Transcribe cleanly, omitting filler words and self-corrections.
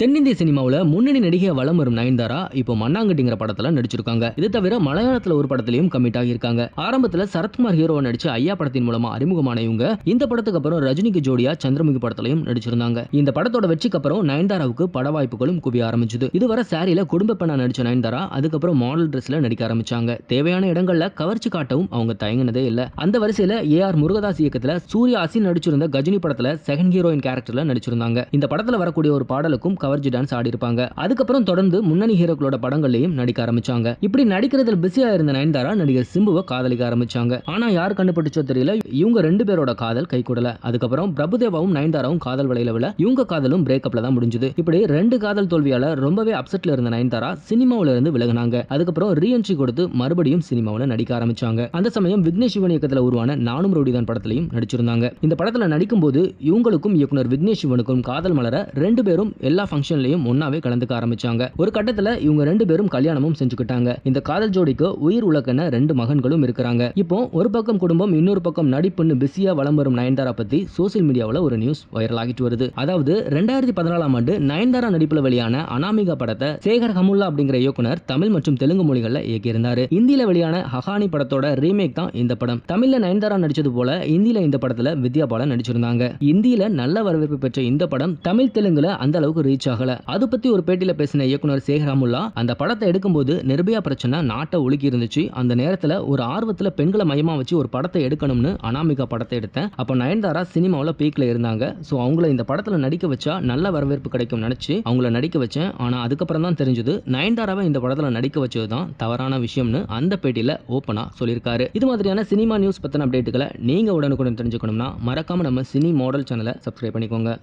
தென்னிந்திய சினிமாவில் முன்னணி நடிகை வலம் வரும் நயன்தாரா இப்போ மண்ணாங்கட்டிங்கிற படத்துல நடிச்சிருக்காங்க. இது தவிர மலையாளத்துல ஒரு படத்திலையும் கமிட் ஆகியிருக்காங்க. ஆரம்பத்துல சரத்குமார் ஹீரோவா நடிச்ச ஐயா படத்தின் மூலமா அறிமுகமான இவங்க இந்த படத்துக்கு அப்புறம் ரஜினிக்கு ஜோடியா சந்திரமுகி படத்திலையும் நடிச்சிருந்தாங்க. இந்த படத்தோட வெற்றிக்கு அப்புறம் நயன்தாராவுக்கு பட வாய்ப்புகளும் குவிய ஆரம்பிச்சது. இதுவரை சாரியில குடும்ப பெண்ணா நடிச்ச நயன்தாரா அதுக்கப்புறம் மாடல் ட்ரெஸ்ல நடிக்க ஆரம்பிச்சாங்க. தேவையான இடங்கள்ல கவர்ச்சி காட்டவும் அவங்க தயங்கினதே இல்ல. அந்த வரிசையில ஏஆர் முருகதாஸ் இயக்கத்துல சூர்யா அசின் நடிச்சிருந்த கஜினி படத்துல செகண்ட் ஹீரோயின் கேரக்டர்ல நடிச்சிருந்தாங்க. இந்த படத்துல வரக்கூடிய ஒரு பாடலுக்கும் கவர்ச்சி டான்ஸ் ஆடி இருப்பாங்க. அதுக்கப்புறம் தொடர்ந்து முன்னணி ஹீரோக்களோட படங்கள்லயும் நடிக்க ஆரம்பிச்சாங்க. இப்படி நடிக்கிறதுல பிஸியா இருந்த நயன்தாரா நடிகர் சிம்புவை காதலிக்க ஆரம்பிச்சாங்க. ஆனா யார் கண்டுபிடிச்சோ தெரியல, இவங்க ரெண்டு பேரோட காதல் கைகூடல. அதுக்கப்புறம் பிரபுதேவாவும் நயன்தாராவும் காதல் வலையில விழ இவங்க காதலும் பிரேக்கப்ல தான் முடிஞ்சது. இப்படி ரெண்டு காதல் தோல்வியால ரொம்பவே அப்செட்ல இருந்த நயன்தாரா சினிமாவில இருந்து விலகினாங்க. அதுக்கப்புறம் ரீஎன்ட்ரி கொடுத்து மறுபடியும் சினிமாவில் நடிக்க ஆரம்பிச்சாங்க. அந்த சமயம் விக்னேஷ் சிவன் இயக்கத்துல உருவான நானும் ரவுடிதான் படத்திலையும் நடிச்சிருந்தாங்க. இந்த படத்துல நடிக்கும் போது இவங்களுக்கும் இயக்குனர் விக்னேஷ் சிவனுக்கும் காதல் மலர ரெண்டு பேரும் எல்லா ஃபங்க்ஷன்லயும் ஒன்னாவே கலந்துக்க ஆரம்பிச்சாங்க. ஒரு கட்டத்துல இவங்க ரெண்டு பேரும் கல்யாணமும் செஞ்சுக்கிட்டாங்க. இந்த காதல் ஜோடிக்கு உயிர் உலக்கன ரெண்டு மகன்களும் இருக்கிறாங்க. இப்போ ஒரு பக்கம் குடும்பம், இன்னொரு பக்கம் நடிப்புன்னு பிஸியா வலம் வரும் நயன்தாரா பத்தி சோசியல் மீடியாவில் ஒரு நியூஸ் வைரல் ஆகிட்டு வருது. அதாவது 2014ஆம் ஆண்டு நயன்தாரா நடிப்புல வெளியான அனாமிகா படத்தை சேகர் ஹமுல்லா அப்படிங்கிற இயக்குனர் தமிழ் மற்றும் தெலுங்கு மொழிகள்ல இயக்கியிருந்தாரு. இந்தியில வெளியான ஹகானி படத்தோட ரீமேக் தான் இந்த படம். தமிழ்ல நயன்தாரா நடிச்சது போல இந்தியில இந்த படத்துல வித்யா பாலன் நடிச்சிருந்தாங்க. இந்தியில நல்ல வரவேற்பு பெற்ற இந்த படம் தமிழ் தெலுங்குல அந்த அளவுக்கு ரீச் ஆகல. அது பத்தி ஒரு பேட்டியில பேசின இயக்குனர் சேகர் ஹமுல்லா, அந்த படத்தை எடுக்கும்போது நிர்பயா பிரச்சனை நாட்டை உலுக்கி இருந்துச்சு. அந்த நேரத்துல ஒரு ஆர்வத்துல பெண்களை மையமா வச்சு ஒரு படத்தை எடுக்கணும்னு அனாமிகா படத்தை எடுத்தேன். அப்ப நயன்தாரா சினிமாவில் பீக்ல இருந்தாங்க. சோ அவங்கள இந்த படத்துல நடிக்க வச்சா நல்ல வரவேற்பு கிடைக்கும் நினைச்சு அவங்கள நடிக்க வச்சேன். ஆனா அதுக்கப்புறம் தான் தெரிஞ்சது நயன்தாராவை இந்த படத்துல நடிக்க வச்சதுதான் தவறான விஷயம்னு அந்த பேட்டியில ஓப்பனா சொல்லியிருக்காரு. இது மாதிரியான சினிமா நியூஸ் பத்தின அப்டேட்டுகளை நீங்க உடனுக்குடன் தெரிஞ்சுக்கணும்னா மறக்காம நம்ம சினி மாடல் சேனலை சப்ஸ்கிரைப் பண்ணிக்கோங்க.